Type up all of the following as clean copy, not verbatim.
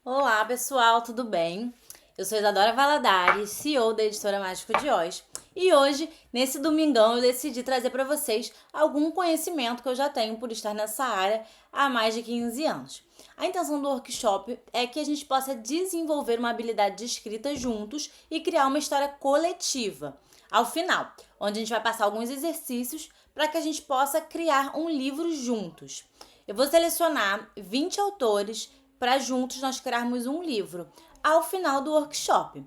Olá, pessoal, tudo bem? Eu sou Isadora Valadares, CEO da Editora Mágico de Oz. E hoje, nesse domingão, eu decidi trazer para vocês algum conhecimento que eu já tenho por estar nessa área há mais de 15 anos. A intenção do workshop é que a gente possa desenvolver uma habilidade de escrita juntos e criar uma história coletiva. Ao final, onde a gente vai passar alguns exercícios para que a gente possa criar um livro juntos. Eu vou selecionar 20 autores para juntos nós criarmos um livro ao final do workshop.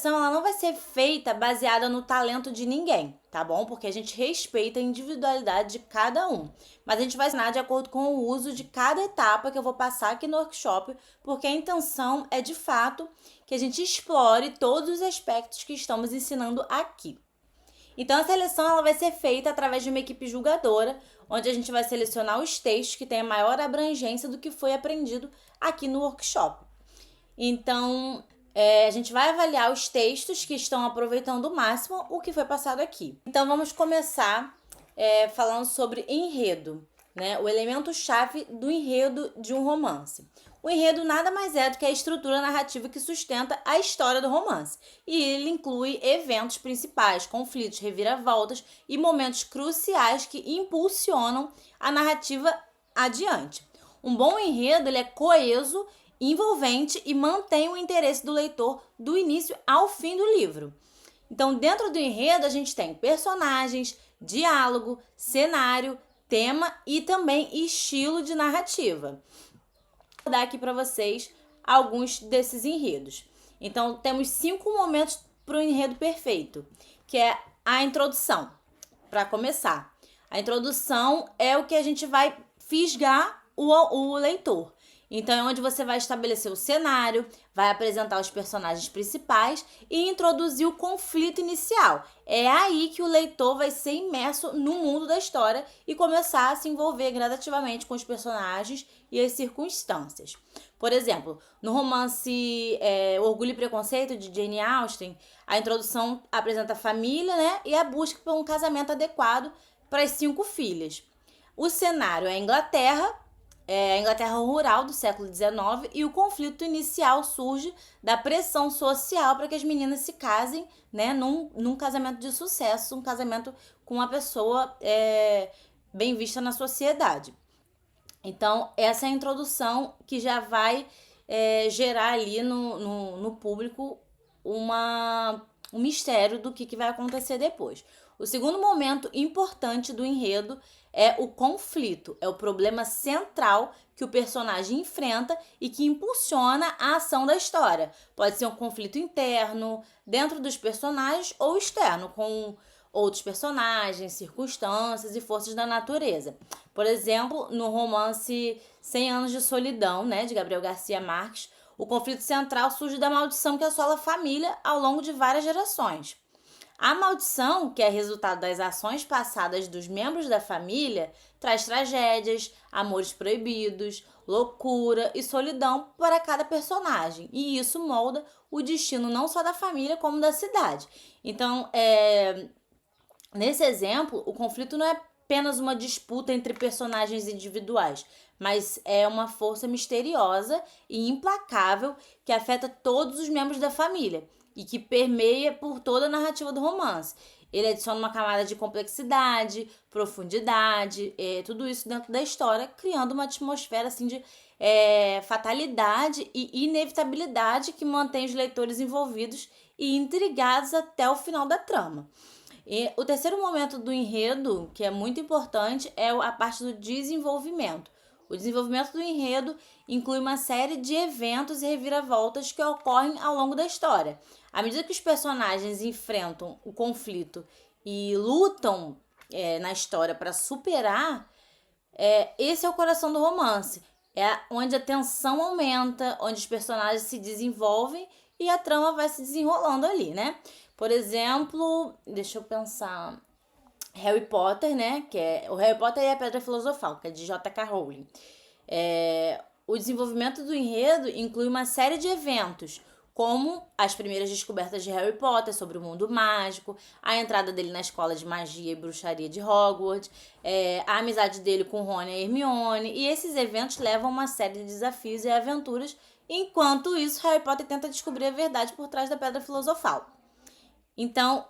Ela não vai ser feita baseada no talento de ninguém, tá bom? Porque a gente respeita a individualidade de cada um. Mas a gente vai ensinar de acordo com o uso de cada etapa que eu vou passar aqui no workshop, porque a intenção é de fato que a gente explore todos os aspectos que estamos ensinando aqui. Então a seleção ela vai ser feita através de uma equipe julgadora, onde a gente vai selecionar os textos que têm a maior abrangência do que foi aprendido aqui no workshop. Então, a gente vai avaliar os textos que estão aproveitando o máximo o que foi passado aqui. Então, vamos começar falando sobre enredo, né? O elemento-chave do enredo de um romance. O enredo nada mais é do que a estrutura narrativa que sustenta a história do romance. E ele inclui eventos principais, conflitos, reviravoltas e momentos cruciais que impulsionam a narrativa adiante. Um bom enredo ele é coeso, envolvente e mantém o interesse do leitor do início ao fim do livro. Então, dentro do enredo, a gente tem personagens, diálogo, cenário, tema e também estilo de narrativa. Vou dar aqui para vocês alguns desses enredos. Então, temos 5 momentos para o enredo perfeito, que é a introdução, para começar. A introdução é o que a gente vai fisgar o leitor. Então, é onde você vai estabelecer o cenário, vai apresentar os personagens principais e introduzir o conflito inicial. É aí que o leitor vai ser imerso no mundo da história e começar a se envolver gradativamente com os personagens e as circunstâncias. Por exemplo, no romance Orgulho e Preconceito, de Jane Austen, a introdução apresenta a família, né, e a busca por um casamento adequado para as 5 filhas. O cenário é a Inglaterra rural do século XIX, e o conflito inicial surge da pressão social para que as meninas se casem, né, num casamento de sucesso, um casamento com uma pessoa bem vista na sociedade. Então, essa é a introdução que já vai gerar ali no público um mistério do que vai acontecer depois. O segundo momento importante do enredo é o conflito, é o problema central que o personagem enfrenta e que impulsiona a ação da história. Pode ser um conflito interno, dentro dos personagens, ou externo, com outros personagens, circunstâncias e forças da natureza. Por exemplo, no romance 100 Anos de Solidão, né, de Gabriel Garcia Marques, o conflito central surge da maldição que assola a família ao longo de várias gerações. A maldição, que é resultado das ações passadas dos membros da família, traz tragédias, amores proibidos, loucura e solidão para cada personagem. E isso molda o destino não só da família, como da cidade. Então, nesse exemplo, o conflito não é apenas uma disputa entre personagens individuais, mas é uma força misteriosa e implacável que afeta todos os membros da família e que permeia por toda a narrativa do romance. Ele adiciona uma camada de complexidade, profundidade, tudo isso dentro da história, criando uma atmosfera assim de fatalidade e inevitabilidade que mantém os leitores envolvidos e intrigados até o final da trama. E o terceiro momento do enredo, que é muito importante, é a parte do desenvolvimento. O desenvolvimento do enredo inclui uma série de eventos e reviravoltas que ocorrem ao longo da história. À medida que os personagens enfrentam o conflito e lutam na história para superar, esse é o coração do romance. É onde a tensão aumenta, onde os personagens se desenvolvem e a trama vai se desenrolando ali, né? Por exemplo, deixa eu pensar... Harry Potter, né? O Harry Potter e a Pedra Filosofal, que é de J.K. Rowling. O desenvolvimento do enredo inclui uma série de eventos, como as primeiras descobertas de Harry Potter sobre o mundo mágico, a entrada dele na escola de magia e bruxaria de Hogwarts, a amizade dele com Rony e Hermione, e esses eventos levam a uma série de desafios e aventuras Enquanto isso, Harry Potter tenta descobrir a verdade por trás da Pedra Filosofal. Então,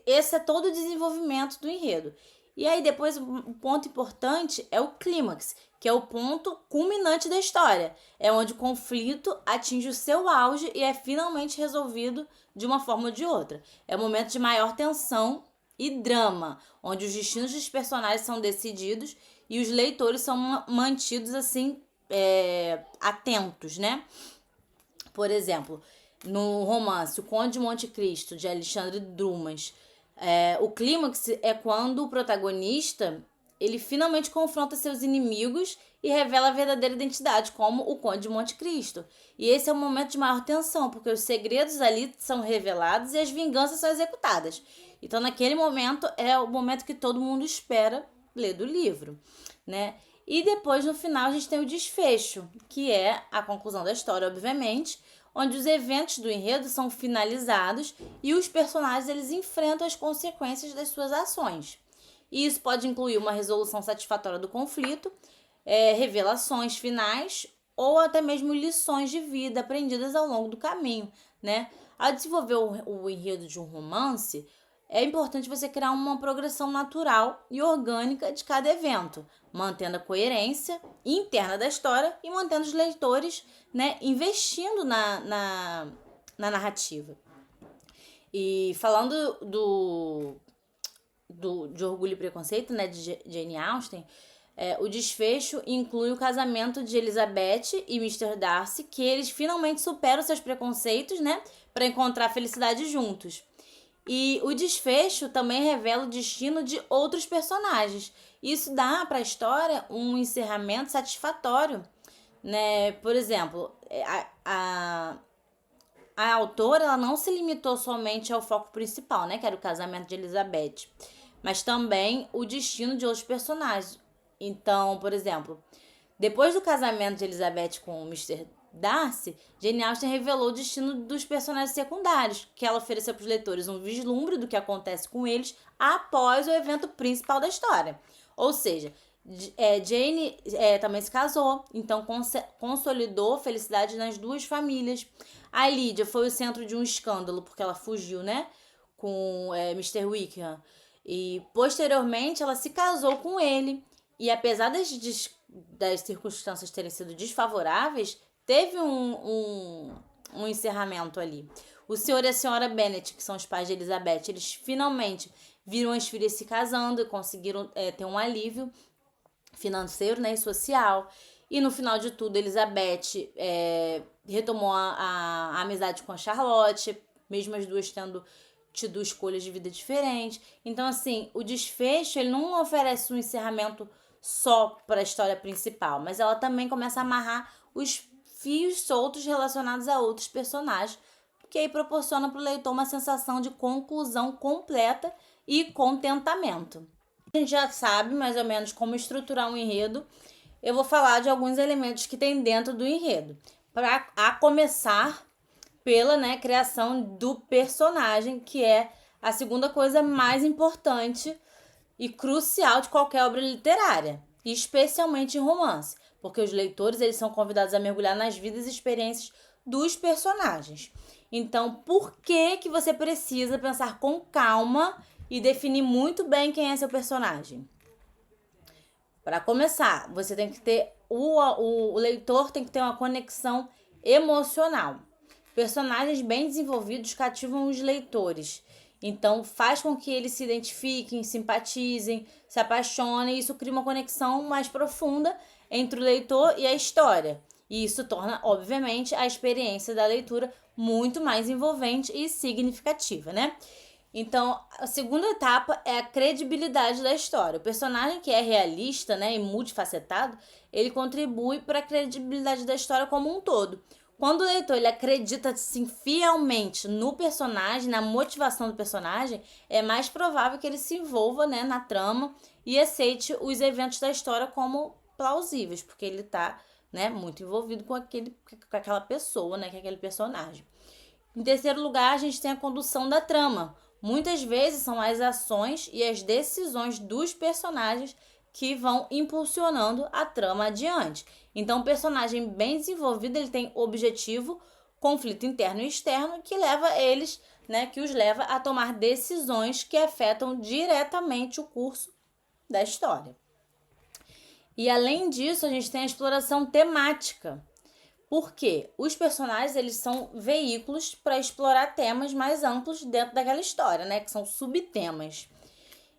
esse é todo o desenvolvimento do enredo. E aí depois o ponto importante é o clímax, que é o ponto culminante da história. É onde o conflito atinge o seu auge e é finalmente resolvido de uma forma ou de outra. É o momento de maior tensão e drama, onde os destinos dos personagens são decididos e os leitores são mantidos assim, atentos, né? Por exemplo, no romance O Conde de Monte Cristo, de Alexandre Dumas, o clímax é quando o protagonista ele finalmente confronta seus inimigos e revela a verdadeira identidade, como o Conde de Monte Cristo. E esse é o momento de maior tensão, porque os segredos ali são revelados e as vinganças são executadas. Então, naquele momento, é o momento que todo mundo espera ler do livro, né? E depois, no final, a gente tem o desfecho, que é a conclusão da história, obviamente, onde os eventos do enredo são finalizados e os personagens eles enfrentam as consequências das suas ações. E isso pode incluir uma resolução satisfatória do conflito, revelações finais ou até mesmo lições de vida aprendidas ao longo do caminho, né? Ao desenvolver o enredo de um romance, é importante você criar uma progressão natural e orgânica de cada evento, mantendo a coerência interna da história e mantendo os leitores, né, investindo na narrativa. E falando de Orgulho e Preconceito, né, de Jane Austen, o desfecho inclui o casamento de Elizabeth e Mr. Darcy, que eles finalmente superam seus preconceitos, né, para encontrar felicidade juntos. E o desfecho também revela o destino de outros personagens. Isso dá para a história um encerramento satisfatório, né? Por exemplo, a autora ela não se limitou somente ao foco principal, né? Que era o casamento de Elizabeth, mas também o destino de outros personagens. Então, por exemplo, depois do casamento de Elizabeth com o Mr. Darcy, Jane Austen revelou o destino dos personagens secundários, que ela ofereceu para os leitores um vislumbre do que acontece com eles após o evento principal da história. Ou seja, Jane também se casou, então consolidou felicidade nas duas famílias. A Lídia foi o centro de um escândalo, porque ela fugiu, né, com Mr. Wickham. E posteriormente ela se casou com ele. E apesar das circunstâncias terem sido desfavoráveis, teve um encerramento ali. O senhor e a senhora Bennet, que são os pais de Elizabeth, eles finalmente viram as filhas se casando e conseguiram ter um alívio financeiro, né, e social. E no final de tudo, Elizabeth retomou a amizade com a Charlotte, mesmo as duas tendo tido escolhas de vida diferentes. Então, assim, o desfecho ele não oferece um encerramento só para a história principal, mas ela também começa a amarrar os fios soltos relacionados a outros personagens, que aí proporciona para o leitor uma sensação de conclusão completa e contentamento. A gente já sabe mais ou menos como estruturar um enredo. Eu vou falar de alguns elementos que tem dentro do enredo. A começar pela criação do personagem, que é a segunda coisa mais importante e crucial de qualquer obra literária, especialmente em romance, porque os leitores eles são convidados a mergulhar nas vidas e experiências dos personagens. Então, por que você precisa pensar com calma e definir muito bem quem é seu personagem? Para começar, você tem que ter o leitor tem que ter uma conexão emocional. Personagens bem desenvolvidos cativam os leitores. Então, faz com que eles se identifiquem, simpatizem, se apaixonem. E isso cria uma conexão mais profunda entre o leitor e a história. E isso torna, obviamente, a experiência da leitura muito mais envolvente e significativa, né? Então, a segunda etapa é a credibilidade da história. O personagem que é realista, né, e multifacetado, ele contribui para a credibilidade da história como um todo. Quando o leitor ele acredita assim, fielmente no personagem, na motivação do personagem, é mais provável que ele se envolva, né, na trama e aceite os eventos da história como plausíveis, porque ele está, né, muito envolvido com aquela pessoa, né, com aquele personagem. Em terceiro lugar, a gente tem a condução da trama. Muitas vezes são as ações e as decisões dos personagens que vão impulsionando a trama adiante. Então, um personagem bem desenvolvido, ele tem objetivo, conflito interno e externo, que leva eles, né, que os leva a tomar decisões que afetam diretamente o curso da história. E além disso, a gente tem a exploração temática. Porque os personagens, eles são veículos para explorar temas mais amplos dentro daquela história, né, que são subtemas.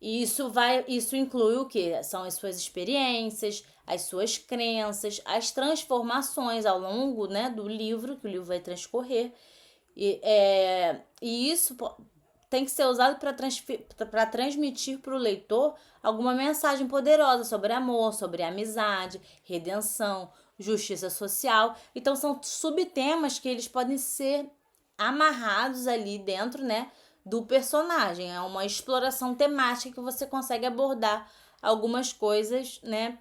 E isso inclui o quê? São as suas experiências, as suas crenças, as transformações ao longo, né, do livro, que o livro vai transcorrer. E isso tem que ser usado para transmitir para o leitor alguma mensagem poderosa sobre amor, sobre amizade, redenção, justiça social. Então, são subtemas que eles podem ser amarrados ali dentro, né, do personagem. É uma exploração temática que você consegue abordar algumas coisas, né,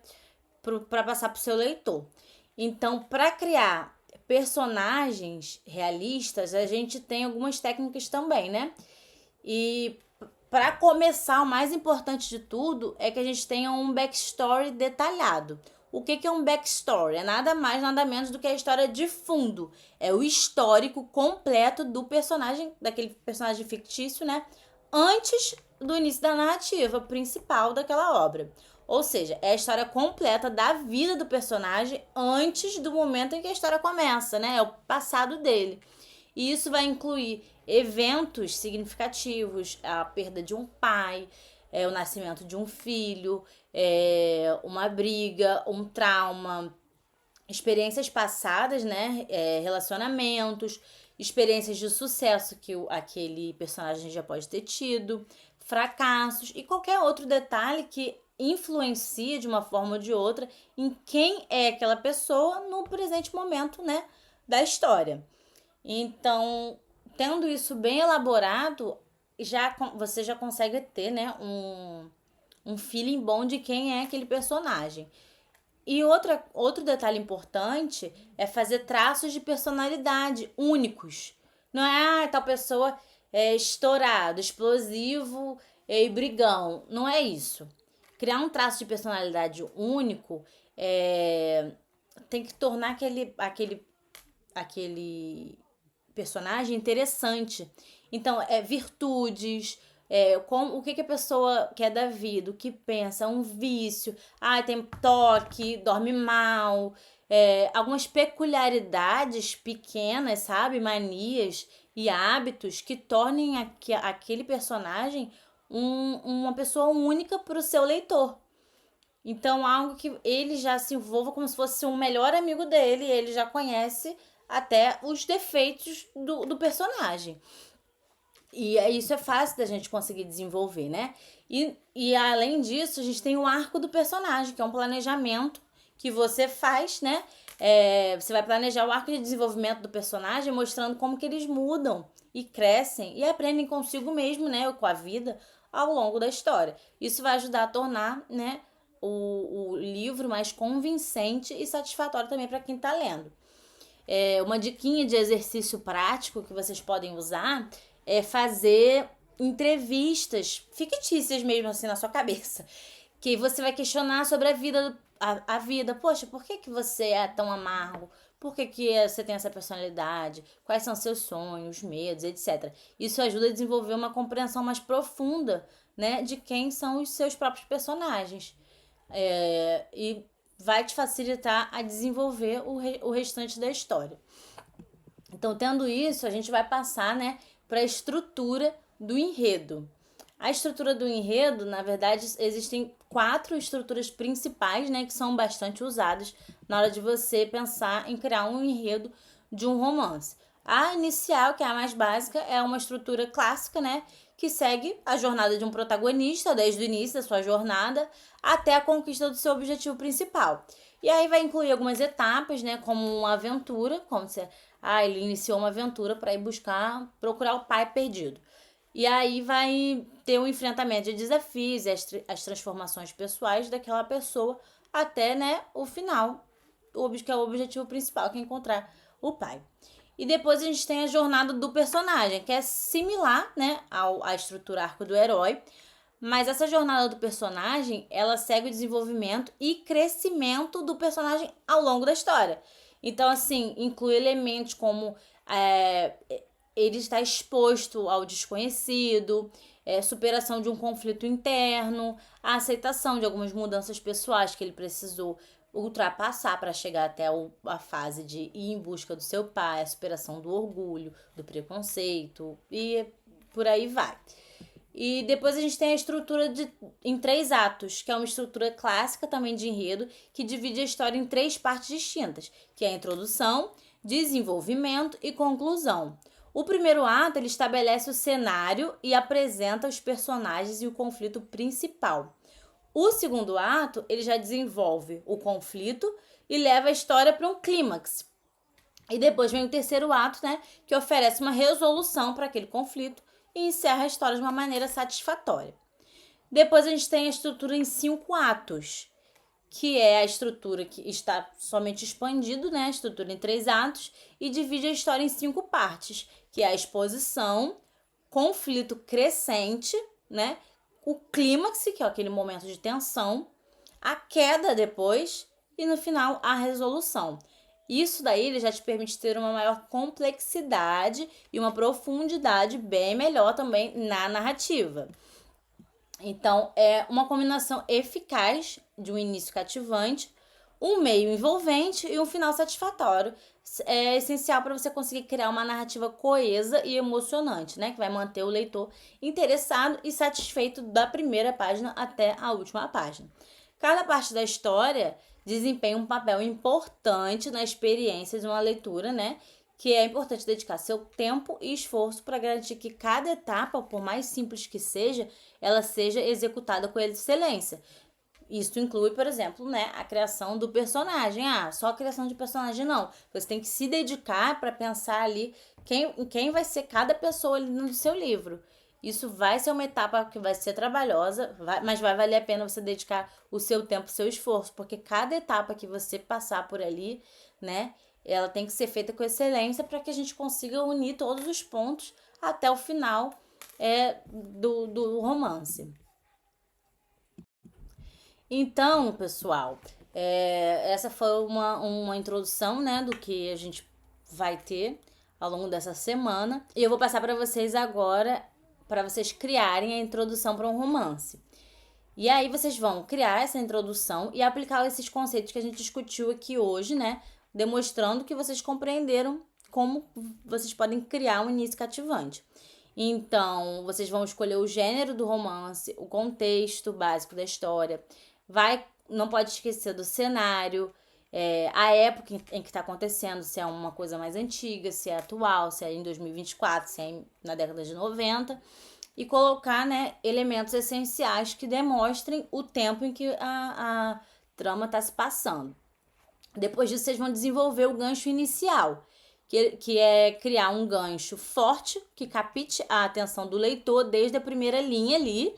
para passar para o seu leitor. Então, para criar personagens realistas, a gente tem algumas técnicas também, né? E para começar, o mais importante de tudo é que a gente tenha um backstory detalhado. O que é um backstory? É nada mais, nada menos do que a história de fundo. É o histórico completo do personagem, daquele personagem fictício, né? Antes do início da narrativa principal daquela obra. Ou seja, é a história completa da vida do personagem antes do momento em que a história começa, né? É o passado dele. E isso vai incluir eventos significativos, a perda de um pai, o nascimento de um filho, uma briga, um trauma, experiências passadas, né? Relacionamentos, experiências de sucesso que aquele personagem já pode ter tido, fracassos e qualquer outro detalhe que influencia de uma forma ou de outra em quem é aquela pessoa no presente momento, né, da história. Então, tendo isso bem elaborado, você já consegue ter, né, um feeling bom de quem é aquele personagem. E outro detalhe importante é fazer traços de personalidade únicos. Não é, tal pessoa é estourado, explosivo e brigão. Não é isso. Criar um traço de personalidade único tem que tornar aquele personagem interessante. Então, virtudes, o que a pessoa quer da vida, o que pensa, um vício, tem toque, dorme mal, algumas peculiaridades pequenas, sabe? Manias e hábitos que tornem aquele personagem uma pessoa única para o seu leitor. Então, algo que ele já se envolva como se fosse um melhor amigo dele, ele já conhece até os defeitos do personagem. E isso é fácil da gente conseguir desenvolver, né? E além disso, a gente tem o arco do personagem, que é um planejamento que você faz, né? Você vai planejar o arco de desenvolvimento do personagem, mostrando como que eles mudam e crescem e aprendem consigo mesmo, né? Ou com a vida ao longo da história. Isso vai ajudar a tornar, né, o livro mais convincente e satisfatório também para quem está lendo. Uma diquinha de exercício prático que vocês podem usar é fazer entrevistas fictícias mesmo assim na sua cabeça, que você vai questionar sobre a vida, a vida. Poxa, por que você é tão amargo? Por que você tem essa personalidade? Quais são seus sonhos, medos, etc. Isso ajuda a desenvolver uma compreensão mais profunda, né, de quem são os seus próprios personagens. E vai te facilitar a desenvolver o restante da história. Então, tendo isso, a gente vai passar, né, para a estrutura do enredo. A estrutura do enredo, na verdade, existem 4 estruturas principais, né, que são bastante usadas na hora de você pensar em criar um enredo de um romance. A inicial, que é a mais básica, é uma estrutura clássica, né, que segue a jornada de um protagonista, desde o início da sua jornada até a conquista do seu objetivo principal. E aí vai incluir algumas etapas, né, como uma aventura, como se ele iniciou uma aventura para ir procurar o pai perdido. E aí vai ter um enfrentamento de desafios, as transformações pessoais daquela pessoa até, né, o final, que é o objetivo principal, que é encontrar o pai. E depois a gente tem a jornada do personagem, que é similar, né, à estrutura arco do herói, Mas essa jornada do personagem, ela segue o desenvolvimento e crescimento do personagem ao longo da história. Então, assim, inclui elementos como é, ele está exposto ao desconhecido, superação de um conflito interno, a aceitação de algumas mudanças pessoais que ele precisou ultrapassar para chegar até a fase de ir em busca do seu pai, a superação do orgulho, do preconceito e por aí vai. E depois a gente tem a estrutura em 3 atos, que é uma estrutura clássica também de enredo, que divide a história em 3 partes distintas, que é a introdução, desenvolvimento e conclusão. O primeiro ato ele estabelece o cenário e apresenta os personagens e o conflito principal. O segundo ato ele já desenvolve o conflito e leva a história para um clímax. E depois vem o terceiro ato, né, que oferece uma resolução para aquele conflito e encerra a história de uma maneira satisfatória. Depois a gente tem a estrutura em 5 atos, que é a estrutura que está somente expandido, né? A estrutura em 3 atos, e divide a história em 5 partes, que é a exposição, conflito crescente, né? O clímax, que é aquele momento de tensão, a queda depois e no final a resolução. Isso daí ele já te permite ter uma maior complexidade e uma profundidade bem melhor também na narrativa. Então, é uma combinação eficaz de um início cativante, um meio envolvente e um final satisfatório. É essencial para você conseguir criar uma narrativa coesa e emocionante, né? Que vai manter o leitor interessado e satisfeito da primeira página até a última página. Cada parte da história desempenha um papel importante na experiência de uma leitura, né? Que é importante dedicar seu tempo e esforço para garantir que cada etapa, por mais simples que seja, ela seja executada com excelência. Isso inclui, por exemplo, né, a criação do personagem. Só a criação de personagem não. Você tem que se dedicar para pensar ali quem vai ser cada pessoa ali no seu livro. Isso vai ser uma etapa que vai ser trabalhosa, mas vai valer a pena você dedicar o seu tempo, o seu esforço, porque cada etapa que você passar por ali, né, ela tem que ser feita com excelência para que a gente consiga unir todos os pontos até o final do romance. Então, pessoal, essa foi uma introdução, né, do que a gente vai ter ao longo dessa semana. E eu vou passar para vocês agora, para vocês criarem a introdução para um romance. E aí vocês vão criar essa introdução e aplicar esses conceitos que a gente discutiu aqui hoje, né, demonstrando que vocês compreenderam como vocês podem criar um início cativante. Então, vocês vão escolher o gênero do romance, o contexto básico da história, não pode esquecer do cenário, a época em que está acontecendo, se é uma coisa mais antiga, se é atual, se é em 2024, se é na década de 90, e colocar, né, elementos essenciais que demonstrem o tempo em que a trama está se passando. Depois disso, vocês vão desenvolver o gancho inicial, que é criar um gancho forte, que capte a atenção do leitor desde a primeira linha ali.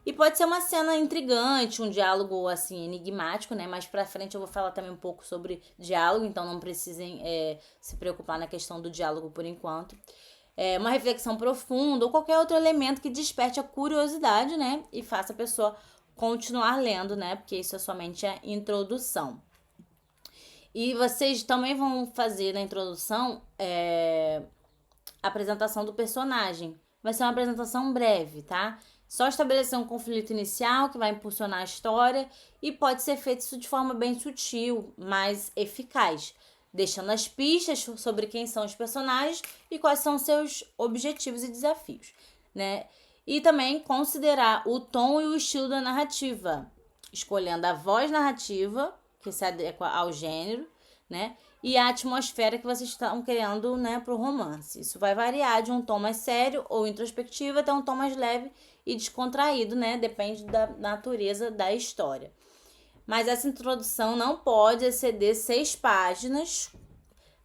E pode ser uma cena intrigante, um diálogo assim enigmático, né? Mais pra frente eu vou falar também um pouco sobre diálogo, então não precisem se preocupar na questão do diálogo por enquanto. Uma reflexão profunda ou qualquer outro elemento que desperte a curiosidade, né? E faça a pessoa continuar lendo, né? Porque isso é somente a introdução. E vocês também vão fazer na introdução a apresentação do personagem. Vai ser uma apresentação breve, tá? Só estabelecer um conflito inicial que vai impulsionar a história e pode ser feito isso de forma bem sutil, mas eficaz, deixando as pistas sobre quem são os personagens e quais são seus objetivos e desafios, né? E também considerar o tom e o estilo da narrativa, escolhendo a voz narrativa, que se adequa ao gênero, né? E a atmosfera que vocês estão criando, né, para o romance. Isso vai variar de um tom mais sério ou introspectivo até um tom mais leve e descontraído, né? Depende da natureza da história. Mas essa introdução não pode exceder 6 páginas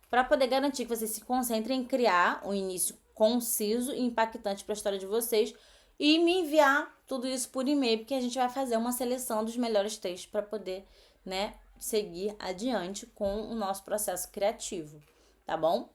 para poder garantir que vocês se concentrem em criar um início conciso e impactante para a história de vocês e me enviar tudo isso por e-mail, porque a gente vai fazer uma seleção dos melhores textos para poder, né, seguir adiante com o nosso processo criativo, tá bom?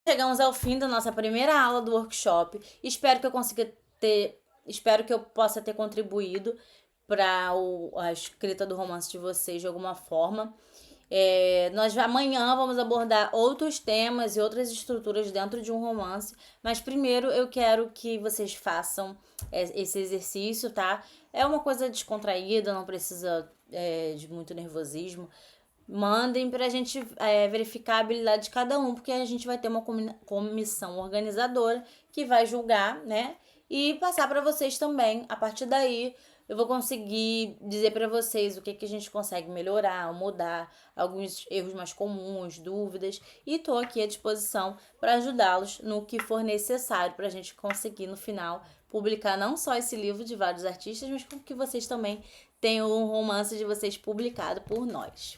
Chegamos ao fim da nossa primeira aula do workshop. Espero que eu possa ter contribuído para a escrita do romance de vocês de alguma forma. Nós amanhã vamos abordar outros temas e outras estruturas dentro de um romance, mas primeiro eu quero que vocês façam esse exercício, tá? É uma coisa descontraída, não precisa de muito nervosismo. Mandem pra gente verificar a habilidade de cada um, porque a gente vai ter uma comissão organizadora que vai julgar, né? E passar para vocês também. A partir daí, eu vou conseguir dizer para vocês o que a gente consegue melhorar, mudar, alguns erros mais comuns, dúvidas. E tô aqui à disposição para ajudá-los no que for necessário para a gente conseguir, no final, publicar não só esse livro de vários artistas, mas que vocês também tenham um romance de vocês publicado por nós.